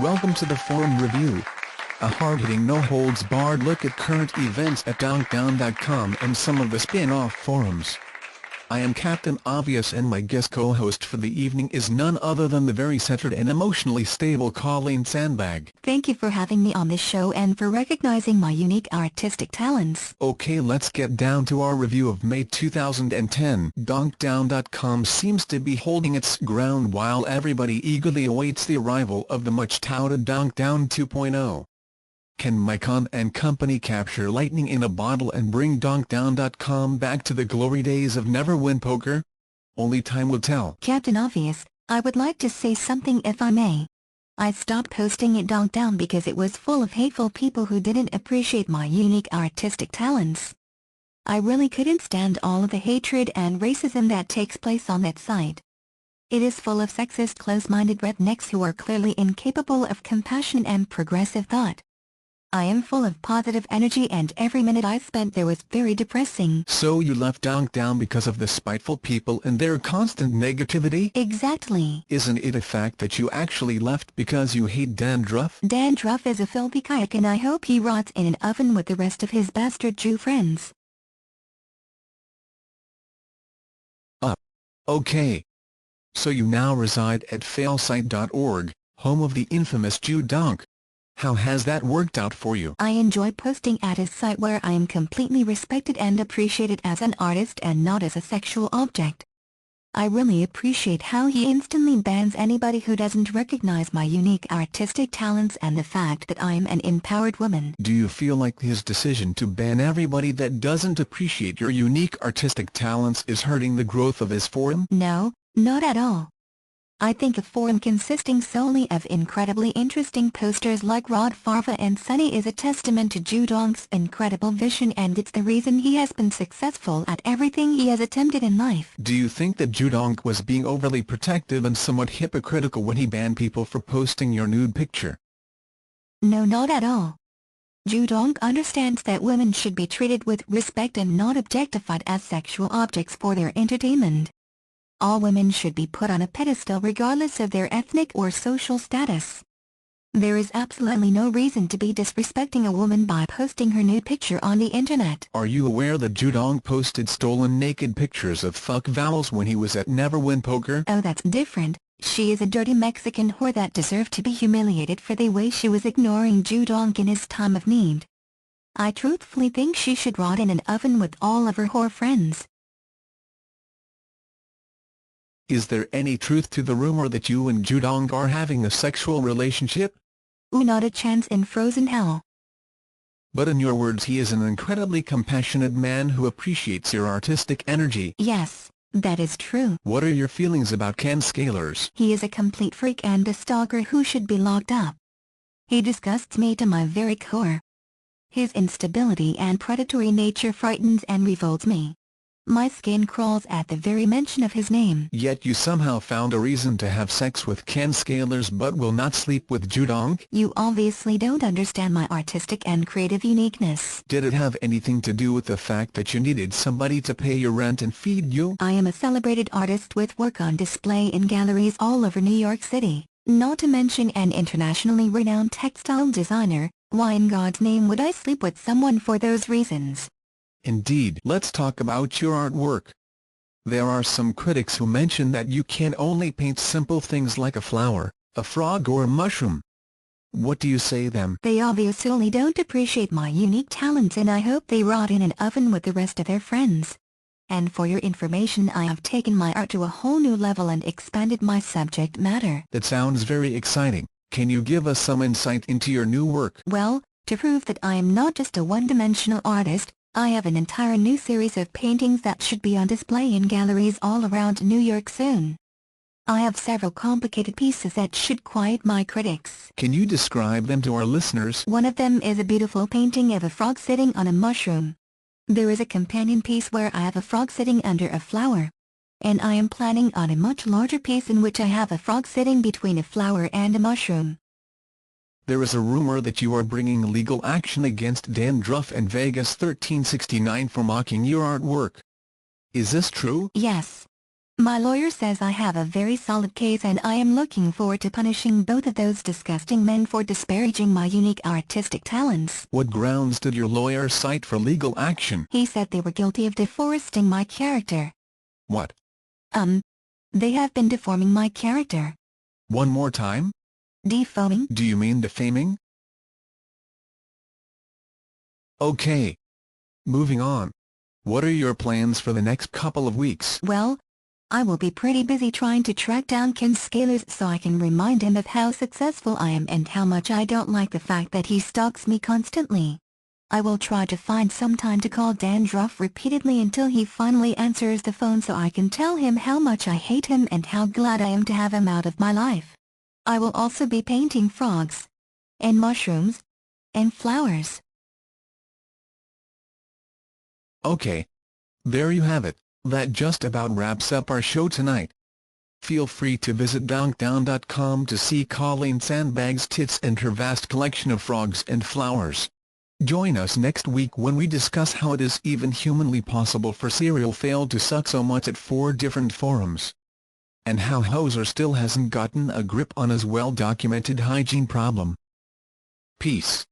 Welcome to the Forum Review, a hard-hitting no-holds-barred look at current events at donkdown.com and some of the spin-off forums. I am Captain Obvious, and my guest co-host for the evening is none other than the very centered and emotionally stable Colleen Sandbag. Thank you for having me on this show and for recognizing my unique artistic talents. Okay, let's get down to our review of May 2010. Donkdown.com seems to be holding its ground while everybody eagerly awaits the arrival of the much-touted Donk Down 2.0. Can Micon and company capture lightning in a bottle and bring donkdown.com back to the glory days of Never Win Poker? Only time will tell. Captain Obvious, I would like to say something if I may. I stopped posting at Donk Down because it was full of hateful people who didn't appreciate my unique artistic talents. I really couldn't stand all of the hatred and racism that takes place on that site. It is full of sexist, close-minded rednecks who are clearly incapable of compassion and progressive thought. I am full of positive energy, and every minute I spent there was very depressing. So you left Donk Down because of the spiteful people and their constant negativity? Exactly. Isn't it a fact that you actually left because you hate dandruff? Dandruff is a filthy kike, and I hope he rots in an oven with the rest of his bastard Jew friends. Okay. So you now reside at failsite.org, home of the infamous Jew Donk. How has that worked out for you? I enjoy posting at his site where I am completely respected and appreciated as an artist and not as a sexual object. I really appreciate how he instantly bans anybody who doesn't recognize my unique artistic talents and the fact that I am an empowered woman. Do you feel like his decision to ban everybody that doesn't appreciate your unique artistic talents is hurting the growth of his forum? No, not at all. I think a forum consisting solely of incredibly interesting posters like Rod Farva and Sunny is a testament to Jew Donk's incredible vision, and it's the reason he has been successful at everything he has attempted in life. Do you think that Jew Donk was being overly protective and somewhat hypocritical when he banned people for posting your nude picture? No, not at all. Jew Donk understands that women should be treated with respect and not objectified as sexual objects for their entertainment. All women should be put on a pedestal regardless of their ethnic or social status. There is absolutely no reason to be disrespecting a woman by posting her nude picture on the internet. Are you aware that Jew Donk posted stolen naked pictures of fuck Vals when he was at Never Win Poker? Oh, that's different. She is a dirty Mexican whore that deserved to be humiliated for the way she was ignoring Jew Donk in his time of need. I truthfully think she should rot in an oven with all of her whore friends. Is there any truth to the rumor that you and Jew Donk are having a sexual relationship? Ooh, not a chance in frozen hell. But in your words, he is an incredibly compassionate man who appreciates your artistic energy. Yes, that is true. What are your feelings about Ken Scalers? He is a complete freak and a stalker who should be locked up. He disgusts me to my very core. His instability and predatory nature frightens and revolts me. My skin crawls at the very mention of his name. Yet you somehow found a reason to have sex with Ken Scalers but will not sleep with Jew Donk? You obviously don't understand my artistic and creative uniqueness. Did it have anything to do with the fact that you needed somebody to pay your rent and feed you? I am a celebrated artist with work on display in galleries all over New York City, not to mention an internationally renowned textile designer. Why in God's name would I sleep with someone for those reasons? Indeed. Let's talk about your artwork. There are some critics who mention that you can only paint simple things like a flower, a frog or a mushroom. What do you say them? They obviously don't appreciate my unique talents, and I hope they rot in an oven with the rest of their friends. And for your information, I have taken my art to a whole new level and expanded my subject matter. That sounds very exciting. Can you give us some insight into your new work? Well, to prove that I am not just a one-dimensional artist, I have an entire new series of paintings that should be on display in galleries all around New York soon. I have several complicated pieces that should quiet my critics. Can you describe them to our listeners? One of them is a beautiful painting of a frog sitting on a mushroom. There is a companion piece where I have a frog sitting under a flower. And I am planning on a much larger piece in which I have a frog sitting between a flower and a mushroom. There is a rumor that you are bringing legal action against Dandruff and Vegas 1369 for mocking your artwork. Is this true? Yes. My lawyer says I have a very solid case and I am looking forward to punishing both of those disgusting men for disparaging my unique artistic talents. What grounds did your lawyer cite for legal action? He said they were guilty of deforesting my character. What? They have been deforming my character. One more time? Defoaming? Do you mean defaming? Okay. Moving on. What are your plans for the next couple of weeks? Well, I will be pretty busy trying to track down Ken Scalers so I can remind him of how successful I am and how much I don't like the fact that he stalks me constantly. I will try to find some time to call Dandruff repeatedly until he finally answers the phone so I can tell him how much I hate him and how glad I am to have him out of my life. I will also be painting frogs, and mushrooms, and flowers. Okay. There you have it. That just about wraps up our show tonight. Feel free to visit donkdown.com to see Colleen Sandbag's tits and her vast collection of frogs and flowers. Join us next week when we discuss how it is even humanly possible for Serial failed to suck so much at 4 different forums. And how Hoser still hasn't gotten a grip on his well-documented hygiene problem. Peace.